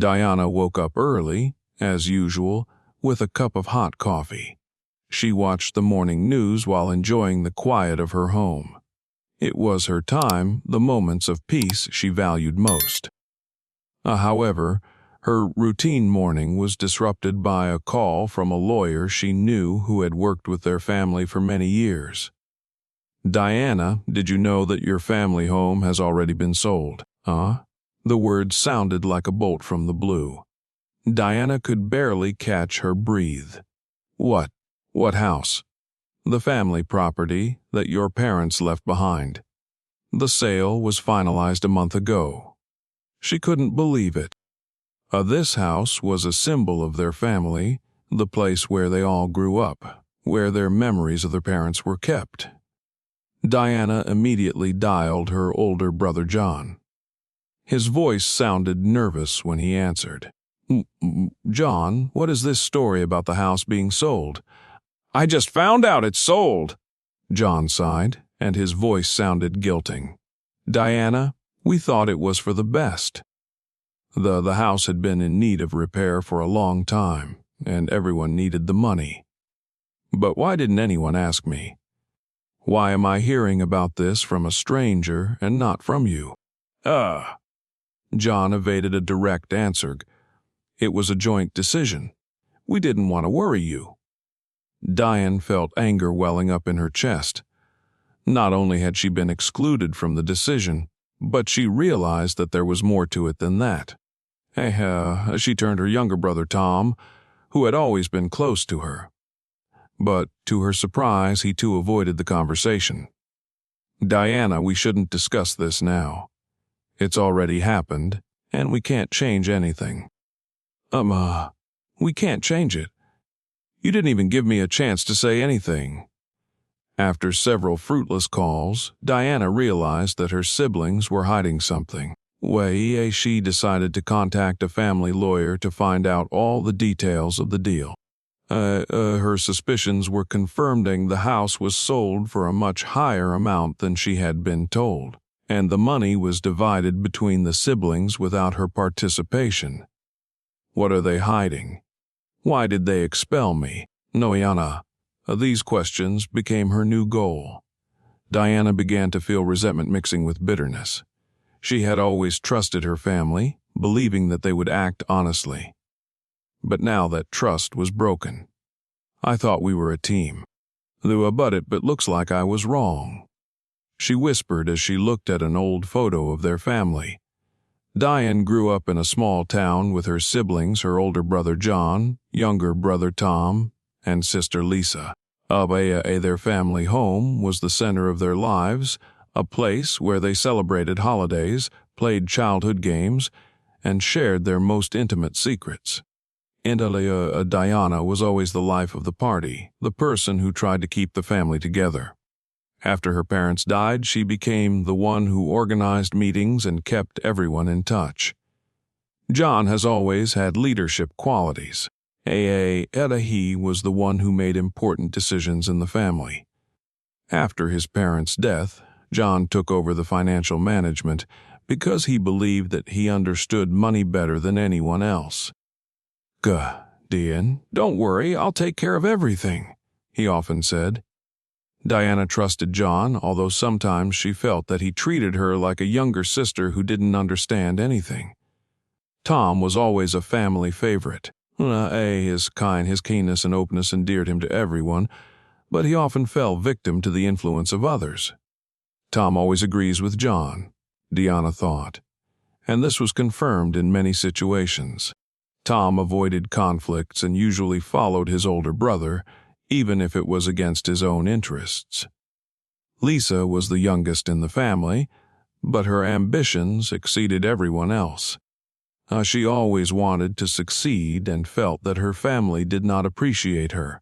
Diana woke up early, as usual, with a cup of hot coffee. She watched the morning news while enjoying the quiet of her home. It was her time, the moments of peace she valued most. However, her routine morning was disrupted by a call from a lawyer she knew who had worked with their family for many years. "Diana, did you know that your family home has already been sold?" "Huh?" The words sounded like a bolt from the blue. Diana could barely catch her breath. "What? What house?" "The family property that your parents left behind. The sale was finalized a month ago." She couldn't believe it. This house was a symbol of their family, the place where they all grew up, where their memories of their parents were kept. Diana immediately dialed her older brother John. His voice sounded nervous when he answered. "John, what is this story about the house being sold?" "I just found out it's sold," John sighed, and his voice sounded guilting. "Diana, we thought it was for the best. The house had been in need of repair for a long time, and everyone needed the money. But why didn't anyone ask me? Why am I hearing about this from a stranger and not from you?" John evaded a direct answer. "It was a joint decision. We didn't want to worry you." Diane felt anger welling up in her chest. Not only had she been excluded from the decision, but she realized that there was more to it than that. She turned to her younger brother Tom, who had always been close to her. But to her surprise, he too avoided the conversation. "Diana, we shouldn't discuss this now. It's already happened, and we can't change anything." We can't change it. You didn't even give me a chance to say anything." After several fruitless calls, Diana realized that her siblings were hiding something. She decided to contact a family lawyer to find out all the details of the deal. Her suspicions were confirming the house was sold for a much higher amount than she had been told, and the money was divided between the siblings without her participation. What are they hiding? Why did they expel me? Noyana. These questions became her new goal. Diana began to feel resentment mixing with bitterness. She had always trusted her family, believing that they would act honestly. But now that trust was broken. "I thought we were a team. But it looks like I was wrong," she whispered as she looked at an old photo of their family. Diane grew up in a small town with her siblings, her older brother John, younger brother Tom, and sister Lisa. Their family home was the center of their lives, a place where they celebrated holidays, played childhood games, and shared their most intimate secrets. Diana was always the life of the party, the person who tried to keep the family together. After her parents died, she became the one who organized meetings and kept everyone in touch. John has always had leadership qualities. He was the one who made important decisions in the family. After his parents' death, John took over the financial management because he believed that he understood money better than anyone else. "Diane, don't worry, I'll take care of everything," he often said. Diana trusted John, although sometimes she felt that he treated her like a younger sister who didn't understand anything. Tom was always a family favorite. His keenness and openness endeared him to everyone, but he often fell victim to the influence of others. Tom always agrees with John, Diana thought, and this was confirmed in many situations. Tom avoided conflicts and usually followed his older brother, even if it was against his own interests. Lisa was the youngest in the family, but her ambitions exceeded everyone else. She always wanted to succeed and felt that her family did not appreciate her.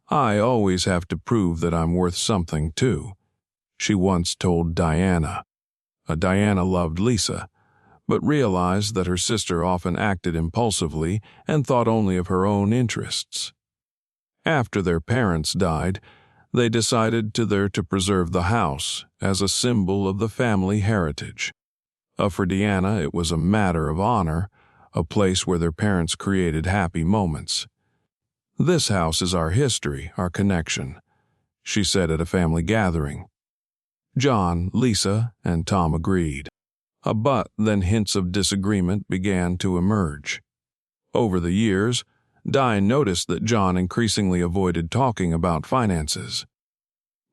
"I always have to prove that I'm worth something too," she once told Diana. Diana loved Lisa, but realized that her sister often acted impulsively and thought only of her own interests. After their parents died, they decided to preserve the house as a symbol of the family heritage. For Diana, it was a matter of honor, a place where their parents created happy moments. "This house is our history, our connection," she said at a family gathering. John, Lisa, and Tom agreed. But then hints of disagreement began to emerge. Over the years, Diane noticed that John increasingly avoided talking about finances.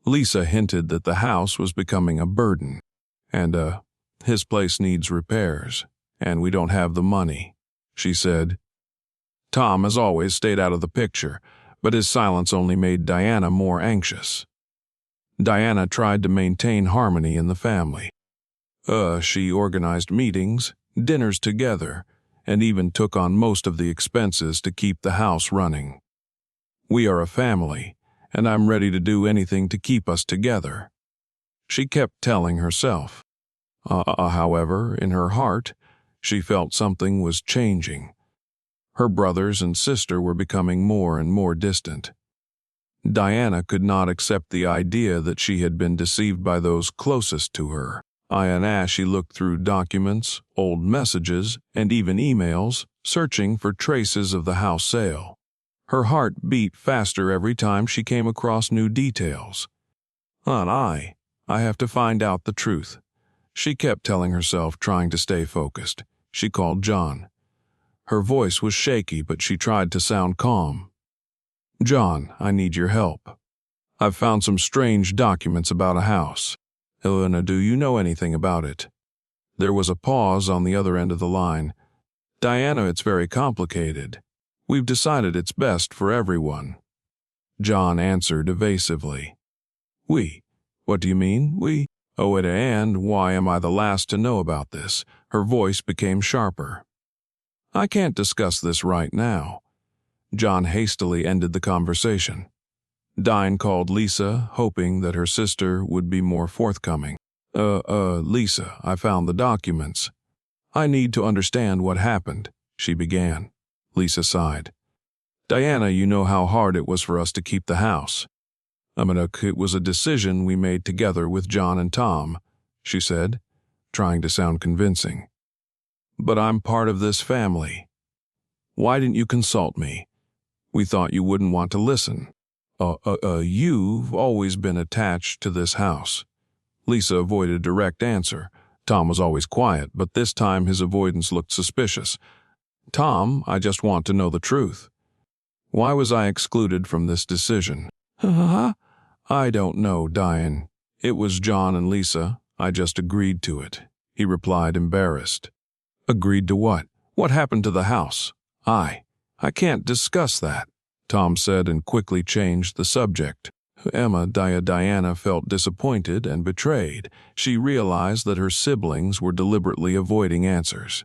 Lisa hinted that the house was becoming a burden, and, his place needs repairs, and we don't have the money, she said. Tom has always stayed out of the picture, but his silence only made Diana more anxious. Diana tried to maintain harmony in the family. She organized meetings, dinners together, and even took on most of the expenses to keep the house running. "We are a family, and I'm ready to do anything to keep us together," she kept telling herself. However, in her heart, she felt something was changing. Her brothers and sister were becoming more and more distant. Diana could not accept the idea that she had been deceived by those closest to her. As she looked through documents, old messages, and even emails, searching for traces of the house sale. Her heart beat faster every time she came across new details. I have to find out the truth," she kept telling herself, trying to stay focused. She called John. Her voice was shaky, but she tried to sound calm. "John, I need your help. I've found some strange documents about a house. Elena, do you know anything about it?" There was a pause on the other end of the line. "Diana, it's very complicated. We've decided it's best for everyone." John answered evasively. "We? What do you mean, we?" And why am I the last to know about this?" Her voice became sharper. "I can't discuss this right now." John hastily ended the conversation. Diane called Lisa, hoping that her sister would be more forthcoming. Lisa, I found the documents. I need to understand what happened," she began. Lisa sighed. "Diana, you know how hard it was for us to keep the house. It was a decision we made together with John and Tom," she said, trying to sound convincing. "But I'm part of this family. Why didn't you consult me? We thought you wouldn't want to listen. You've always been attached to this house." Lisa avoided a direct answer. Tom was always quiet, but this time his avoidance looked suspicious. "Tom, I just want to know the truth. Why was I excluded from this decision?" "I don't know, Diane. It was John and Lisa. I just agreed to it," he replied, embarrassed. "Agreed to what? What happened to the house?" I can't discuss that," Tom said, and quickly changed the subject. Diana felt disappointed and betrayed. She realized that her siblings were deliberately avoiding answers.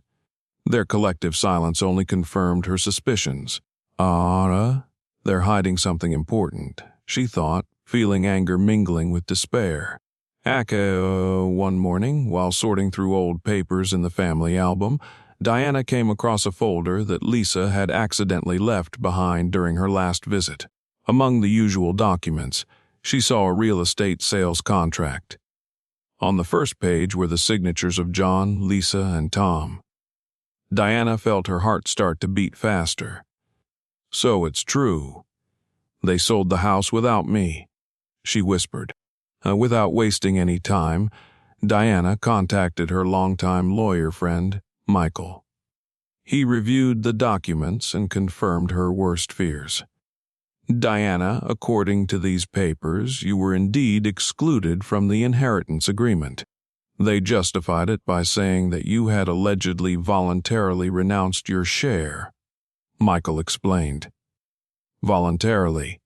Their collective silence only confirmed her suspicions. They're hiding something important, she thought, feeling anger mingling with despair. One morning, while sorting through old papers in the family album, Diana came across a folder that Lisa had accidentally left behind during her last visit. Among the usual documents, she saw a real estate sales contract. On the first page were the signatures of John, Lisa, and Tom. Diana felt her heart start to beat faster. "So it's true. They sold the house without me," she whispered. Without wasting any time, Diana contacted her longtime lawyer friend, Michael. He reviewed the documents and confirmed her worst fears. "Diana, according to these papers, you were indeed excluded from the inheritance agreement. They justified it by saying that you had allegedly voluntarily renounced your share," Michael explained. "Voluntarily?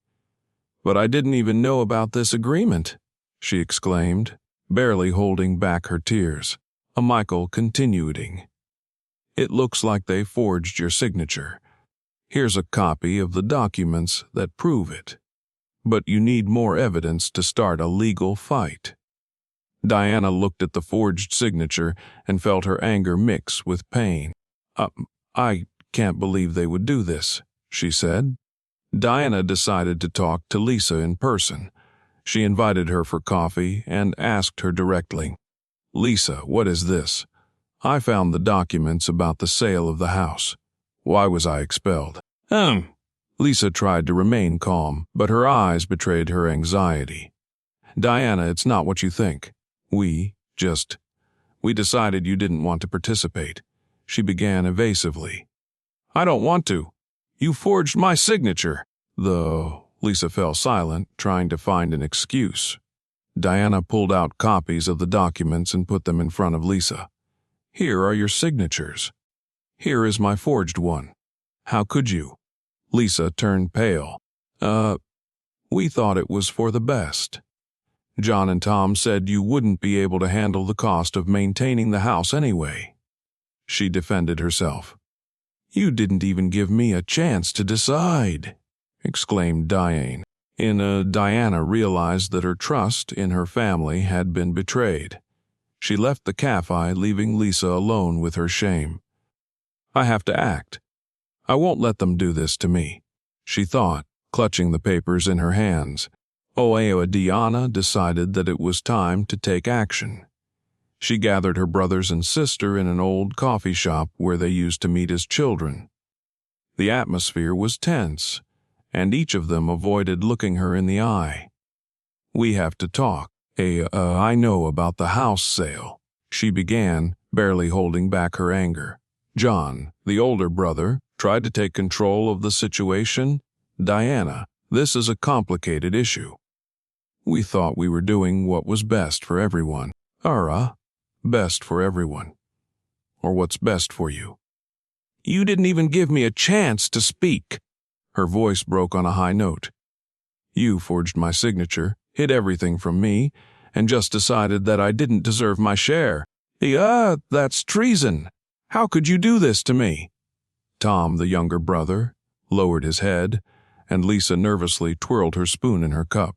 But I didn't even know about this agreement," she exclaimed, barely holding back her tears. Michael continuing. "It looks like they forged your signature. Here's a copy of the documents that prove it. But you need more evidence to start a legal fight." Diana looked at the forged signature and felt her anger mix with pain. I can't believe they would do this," she said. Diana decided to talk to Lisa in person. She invited her for coffee and asked her directly, "Lisa, what is this? I found the documents about the sale of the house. Why was I expelled? Lisa tried to remain calm, but her eyes betrayed her anxiety. Diana, it's not what you think. We decided you didn't want to participate. She began evasively. I don't want to. You forged my signature. Lisa fell silent, trying to find an excuse. Diana pulled out copies of the documents and put them in front of Lisa. Here are your signatures. Here is my forged one. How could you? Lisa turned pale. We thought it was for the best. John and Tom said you wouldn't be able to handle the cost of maintaining the house anyway. She defended herself. You didn't even give me a chance to decide, exclaimed Diane. Diana realized that her trust in her family had been betrayed. She left the cafe, leaving Lisa alone with her shame. I have to act. I won't let them do this to me, she thought, clutching the papers in her hands. Diana decided that it was time to take action. She gathered her brothers and sister in an old coffee shop where they used to meet as children. The atmosphere was tense, and each of them avoided looking her in the eye. We have to talk. I know about the house sale, she began, barely holding back her anger. John, the older brother, tried to take control of the situation. Diana, this is a complicated issue. We thought we were doing what was best for everyone. Best for everyone. Or what's best for you? You didn't even give me a chance to speak. Her voice broke on a high note. You forged my signature, hid everything from me, and just decided that I didn't deserve my share. That's treason. How could you do this to me? Tom, the younger brother, lowered his head, and Lisa nervously twirled her spoon in her cup.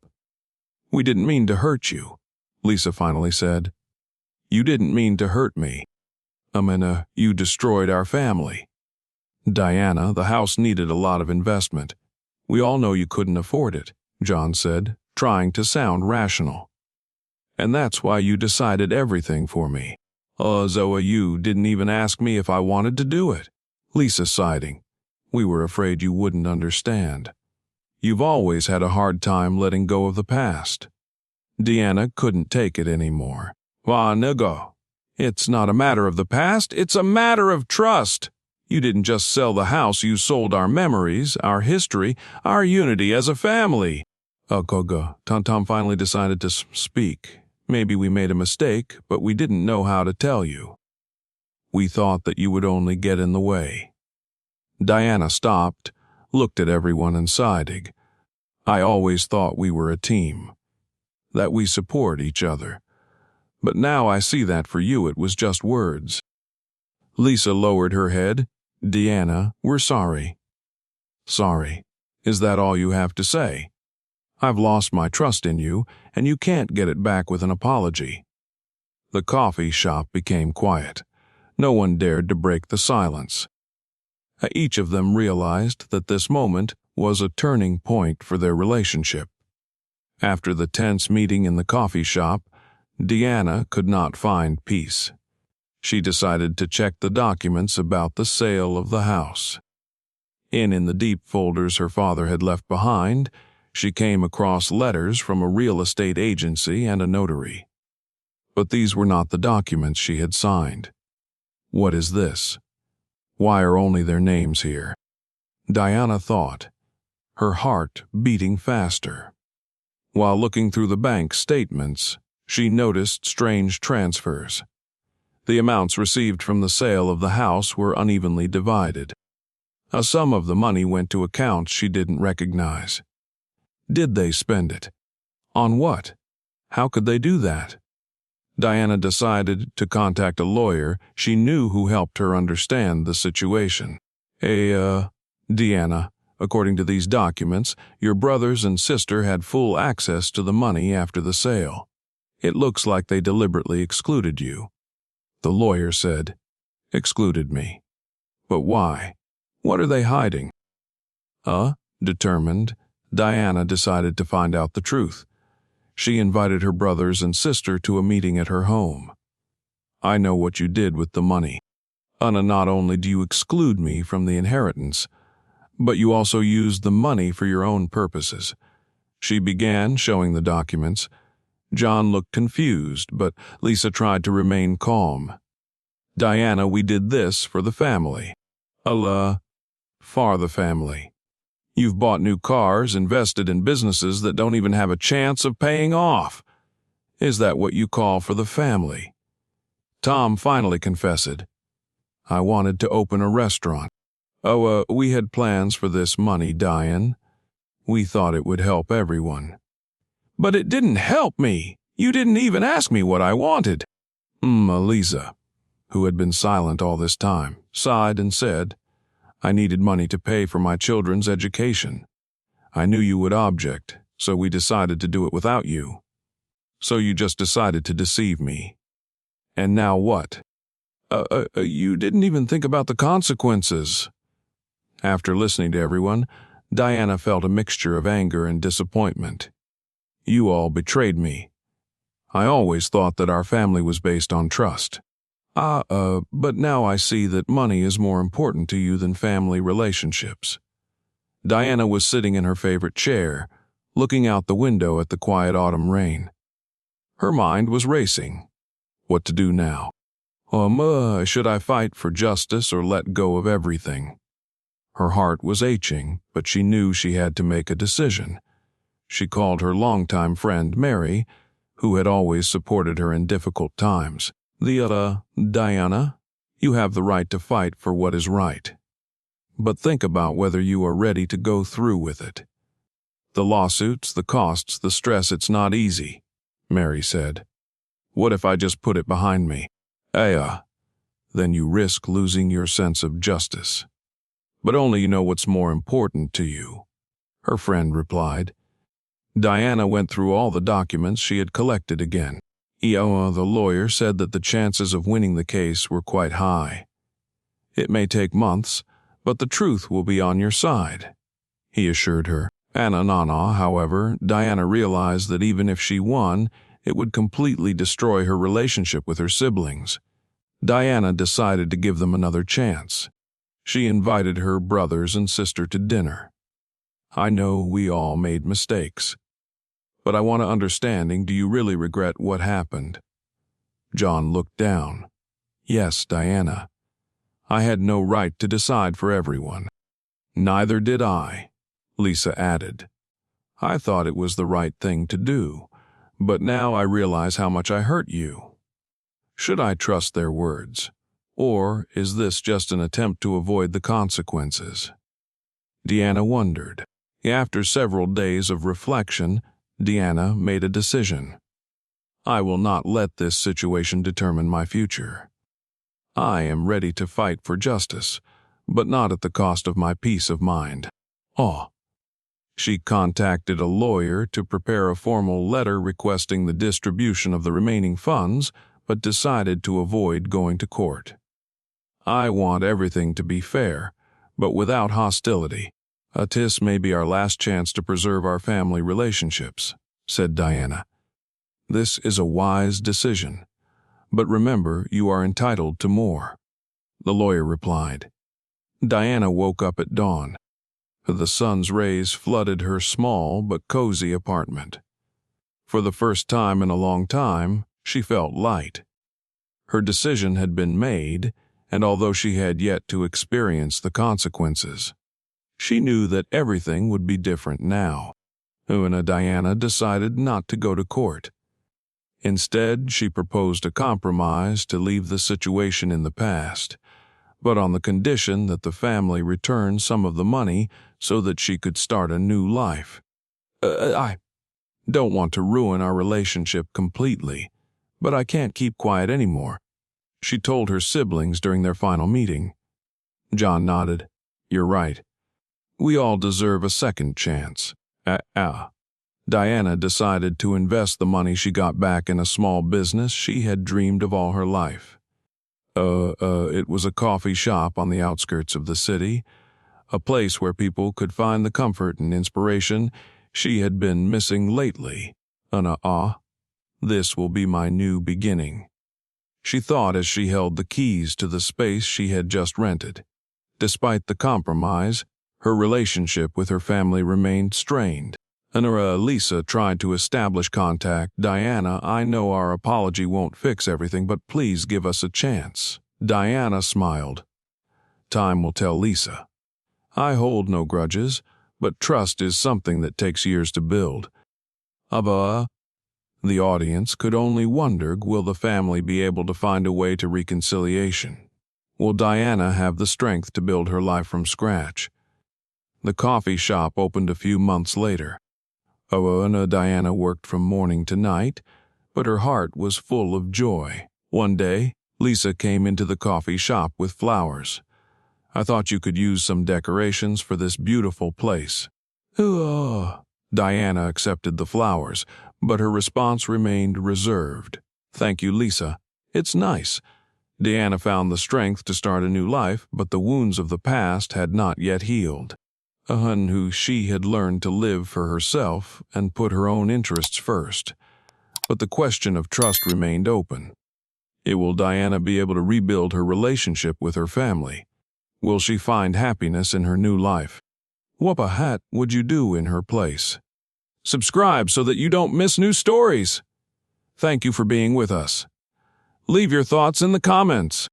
We didn't mean to hurt you, Lisa finally said. You didn't mean to hurt me. You destroyed our family. Diana, the house needed a lot of investment. We all know you couldn't afford it, John said, trying to sound rational. And that's why you decided everything for me. Zoe, you didn't even ask me if I wanted to do it. Lisa sighed. We were afraid you wouldn't understand. You've always had a hard time letting go of the past. Diana couldn't take it anymore. It's not a matter of the past, it's a matter of trust. You didn't just sell the house, you sold our memories, our history, our unity as a family. Tom finally decided to speak. Maybe we made a mistake, but we didn't know how to tell you. We thought that you would only get in the way. Diana stopped, looked at everyone and sighed. I always thought we were a team, that we support each other. But now I see that for you it was just words. Lisa lowered her head. Diana, we're sorry. Sorry. Is that all you have to say? I've lost my trust in you, and you can't get it back with an apology. The coffee shop became quiet. No one dared to break the silence. Each of them realized that this moment was a turning point for their relationship. After the tense meeting in the coffee shop, Diana could not find peace. She decided to check the documents about the sale of the house. In the deep folders her father had left behind, she came across letters from a real estate agency and a notary. But these were not the documents she had signed. What is this? Why are only their names here? Diana thought, her heart beating faster. While looking through the bank statements, she noticed strange transfers. The amounts received from the sale of the house were unevenly divided. A sum of the money went to accounts she didn't recognize. Did they spend it? On what? How could they do that? Diana decided to contact a lawyer she knew who helped her understand the situation. Diana, according to these documents, your brothers and sister had full access to the money after the sale. It looks like they deliberately excluded you. The lawyer said, excluded me. But why? What are they hiding? Determined, Diana decided to find out the truth. She invited her brothers and sister to a meeting at her home. I know what you did with the money. Not only do you exclude me from the inheritance, but you also used the money for your own purposes. She began showing the documents. John looked confused, but Lisa tried to remain calm. Diana, we did this for the family. For the family. You've bought new cars, invested in businesses that don't even have a chance of paying off. Is that what you call for the family? Tom finally confessed. I wanted to open a restaurant. We had plans for this money, Diane. We thought it would help everyone. But it didn't help me. You didn't even ask me what I wanted. Lisa, who had been silent all this time, sighed and said, I needed money to pay for my children's education. I knew you would object, so we decided to do it without you. So you just decided to deceive me. And now what? You didn't even think about the consequences. After listening to everyone, Diana felt a mixture of anger and disappointment. You all betrayed me. I always thought that our family was based on trust. But now I see that money is more important to you than family relationships. Diana was sitting in her favorite chair, looking out the window at the quiet autumn rain. Her mind was racing. What to do now? Should I fight for justice or let go of everything? Her heart was aching, but she knew she had to make a decision. She called her longtime friend Mary, who had always supported her in difficult times. Diana, you have the right to fight for what is right. But think about whether you are ready to go through with it. The lawsuits, the costs, the stress, it's not easy, Mary said. What if I just put it behind me? Then you risk losing your sense of justice. But only you know what's more important to you, her friend replied. Diana went through all the documents she had collected again. The lawyer said that the chances of winning the case were quite high. It may take months, but the truth will be on your side, he assured her. However, Diana realized that even if she won, it would completely destroy her relationship with her siblings. Diana decided to give them another chance. She invited her brothers and sister to dinner. I know we all made mistakes, but I want to understanding, do you really regret what happened? John looked down. Yes, Diana. I had no right to decide for everyone. Neither did I, Lisa added. I thought it was the right thing to do, but now I realize how much I hurt you. Should I trust their words, or is this just an attempt to avoid the consequences? Deanna wondered. After several days of reflection, Deanna made a decision. I will not let this situation determine my future. I am ready to fight for justice, but not at the cost of my peace of mind. She contacted a lawyer to prepare a formal letter requesting the distribution of the remaining funds, but decided to avoid going to court. I want everything to be fair, but without hostility. This may be our last chance to preserve our family relationships, said Diana. This is a wise decision, but remember you are entitled to more, the lawyer replied. Diana woke up at dawn. The sun's rays flooded her small but cozy apartment. For the first time in a long time, she felt light. Her decision had been made, and although she had yet to experience the consequences, she knew that everything would be different now. Diana decided not to go to court. Instead, she proposed a compromise to leave the situation in the past, but on the condition that the family return some of the money so that she could start a new life. I don't want to ruin our relationship completely, but I can't keep quiet anymore, she told her siblings during their final meeting. John nodded. You're right. We all deserve a second chance. Diana decided to invest the money she got back in a small business she had dreamed of all her life. It was a coffee shop on the outskirts of the city, a place where people could find the comfort and inspiration she had been missing lately. This will be my new beginning. she thought as she held the keys to the space she had just rented. Despite the compromise, her relationship with her family remained strained. Lisa tried to establish contact. Diana, I know our apology won't fix everything, but please give us a chance. Diana smiled. Time will tell, Lisa. I hold no grudges, but trust is something that takes years to build. The audience could only wonder, will the family be able to find a way to reconciliation? Will Diana have the strength to build her life from scratch? The coffee shop opened a few months later. Diana worked from morning to night, but her heart was full of joy. One day, Lisa came into the coffee shop with flowers. I thought you could use some decorations for this beautiful place. Diana accepted the flowers, but her response remained reserved. Thank you, Lisa. It's nice. Diana found the strength to start a new life, but the wounds of the past had not yet healed. Who she had learned to live for herself and put her own interests first. But the question of trust remained open. Will Diana be able to rebuild her relationship with her family? Will she find happiness in her new life? What would you do in her place? Subscribe so that you don't miss new stories. Thank you for being with us. Leave your thoughts in the comments.